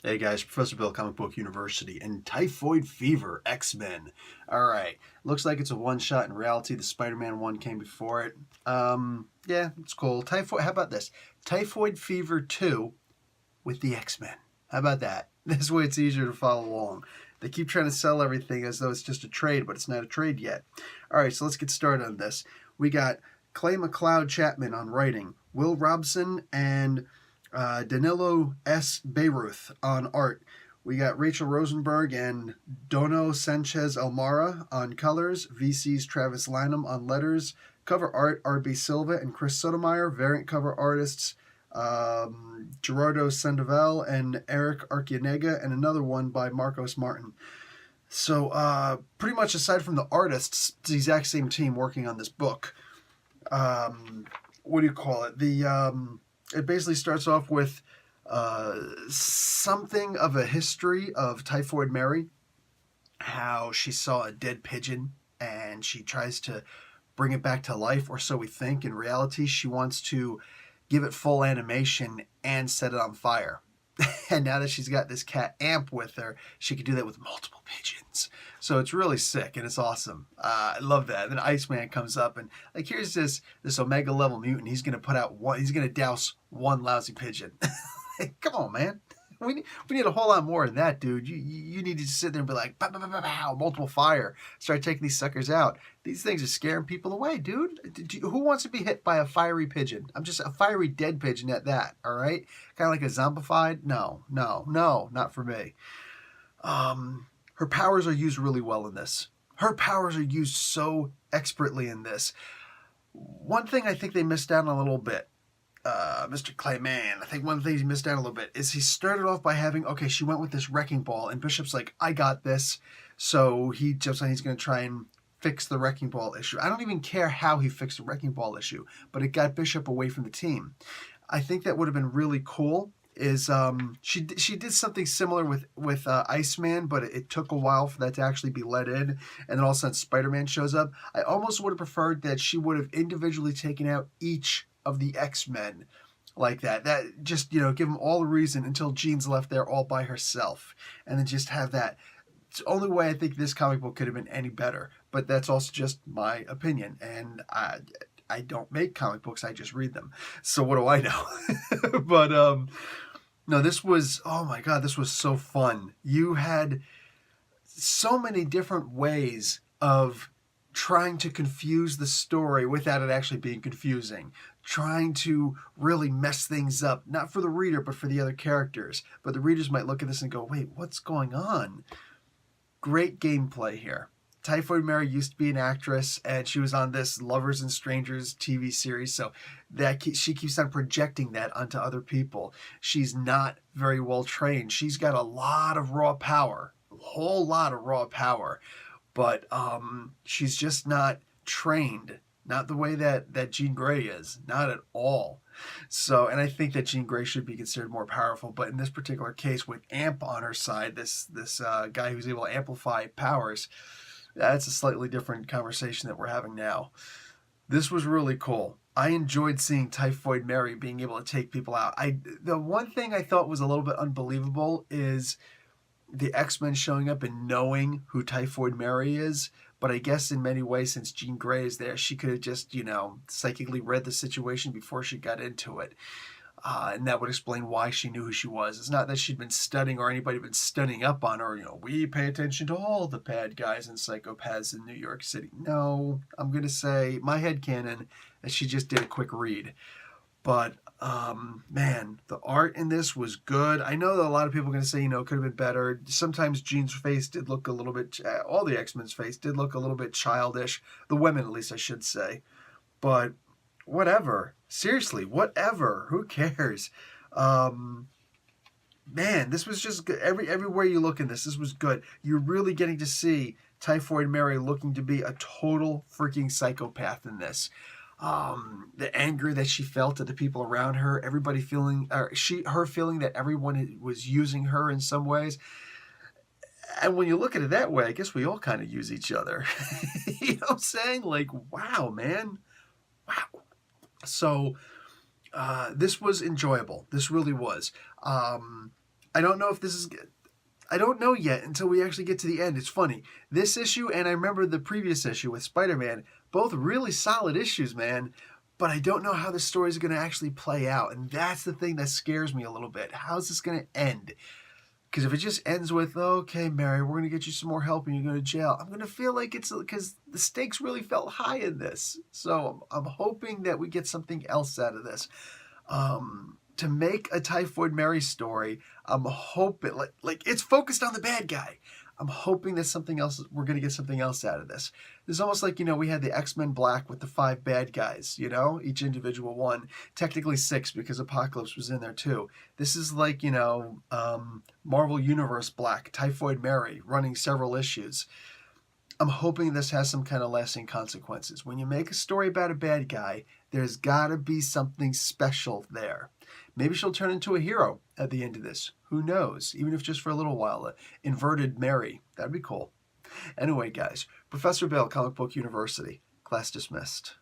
Hey guys, Professor Bill, Comic Book University, and Typhoid Fever X-Men. Alright, looks like it's a one-shot. In reality, the Spider-Man one came before it. Yeah, it's cool. How about this? Typhoid Fever 2 with the X-Men. How about that? This way it's easier to follow along. They keep trying to sell everything as though it's just a trade, but it's not a trade yet. Alright, so let's get started on this. We got Clay McLeod Chapman on writing, Will Robson and Danilo S. Beyruth on art. We got Rachel Rosenberg and Dono Sanchez Almara on colors. VC's Travis Lanham on letters. Cover art, R.B. Silva and Chris Sotomayor. Variant cover artists, Gerardo Sandoval and Eric Arcianega, and another one by Marcos Martin. So pretty much aside from the artists, it's the exact same team working on this book. What do you call it? It basically starts off with something of a history of Typhoid Mary, how she saw a dead pigeon and she tries to bring it back to life, or so we think. In reality, she wants to give it full animation and set it on fire. And now that she's got this cat Amp with her, she can do that with multiple pigeons. So it's really sick and it's awesome. I love that. And then Iceman comes up and like, here's this Omega level mutant. He's gonna put out one. He's gonna douse one lousy pigeon. Come on, man. We need a whole lot more than that, dude. You need to sit there and be like, pow, pow, pow, pow, multiple fire. Start taking these suckers out. These things are scaring people away, dude. Who wants to be hit by a fiery pigeon? I'm just a fiery dead pigeon at that, all right? Kind of like a zombified? No, not for me. Her powers are used really well in this. Her powers are used so expertly in this. One thing I think they missed out on a little bit, Mr. Clayman, I think one of the things he missed out a little bit is he started off by having, okay, she went with this wrecking ball, and Bishop's like, I got this. So he jumps on, he's going to try and fix the wrecking ball issue. I don't even care how he fixed the wrecking ball issue, but it got Bishop away from the team. I think that would have been really cool. Is she did something similar with Iceman, but it took a while for that to actually be let in, and then all of a sudden Spider-Man shows up. I almost would have preferred that she would have individually taken out each of the X-Men like that. That just, give them all the reason until Jean's left there all by herself. And then just have that. It's the only way I think this comic book could have been any better. But that's also just my opinion. And I don't make comic books, I just read them. So what do I know? But no, this was, oh my God, this was so fun. You had so many different ways of trying to confuse the story without it actually being confusing, trying to really mess things up, not for the reader, but for the other characters. But the readers might look at this and go, wait, what's going on? Great gameplay here. Typhoid Mary used to be an actress, and she was on this Lovers and Strangers TV series, so that she keeps on projecting that onto other people. She's not very well trained. She's got a lot of raw power, a whole lot of raw power, but she's just not trained, not the way that Jean Grey is, not at all. So, and I think that Jean Grey should be considered more powerful, but in this particular case, with Amp on her side, this guy who's able to amplify powers, that's a slightly different conversation that we're having now. This was really cool. I enjoyed seeing Typhoid Mary being able to take people out. The one thing I thought was a little bit unbelievable is the X-Men showing up and knowing who Typhoid Mary is. But I guess in many ways, since Jean Grey is there, she could have just, psychically read the situation before she got into it. And that would explain why she knew who she was. It's not that she'd been studying or anybody been studying up on her. We pay attention to all the bad guys and psychopaths in New York City. No, I'm going to say my headcanon that she just did a quick read. But, man, the art in this was good. I know that a lot of people are going to say, it could have been better. Sometimes Jean's face did look a little bit, all the X-Men's face did look a little bit childish. The women, at least, I should say. But whatever. Seriously, whatever. Who cares? Man, this was just good. Everywhere you look in this was good. You're really getting to see Typhoid Mary looking to be a total freaking psychopath in this. The anger that she felt at the people around her, everybody feeling, her feeling that everyone was using her in some ways. And when you look at it that way, I guess we all kind of use each other. You know what I'm saying? Like, wow, man. Wow. So, this was enjoyable. This really was. I don't know if this is. I don't know yet until we actually get to the end. It's funny. This issue, and I remember the previous issue with Spider-Man, both really solid issues, man. But I don't know how the story is going to actually play out. And that's the thing that scares me a little bit. How's this going to end? Because if it just ends with, okay, Mary, we're going to get you some more help and you go to jail, I'm going to feel like it's because the stakes really felt high in this. So I'm hoping that we get something else out of this. To make a Typhoid Mary story, I'm hoping, like it's focused on the bad guy. I'm hoping that something else, we're going to get something else out of this. It's almost like, we had the X-Men Black with the 5 bad guys, each individual one. Technically 6 because Apocalypse was in there too. This is like, Marvel Universe Black, Typhoid Mary, running several issues. I'm hoping this has some kind of lasting consequences. When you make a story about a bad guy, there's got to be something special there. Maybe she'll turn into a hero at the end of this. Who knows? Even if just for a little while. Inverted Mary. That'd be cool. Anyway, guys, Professor Bale, Comic Book University. Class dismissed.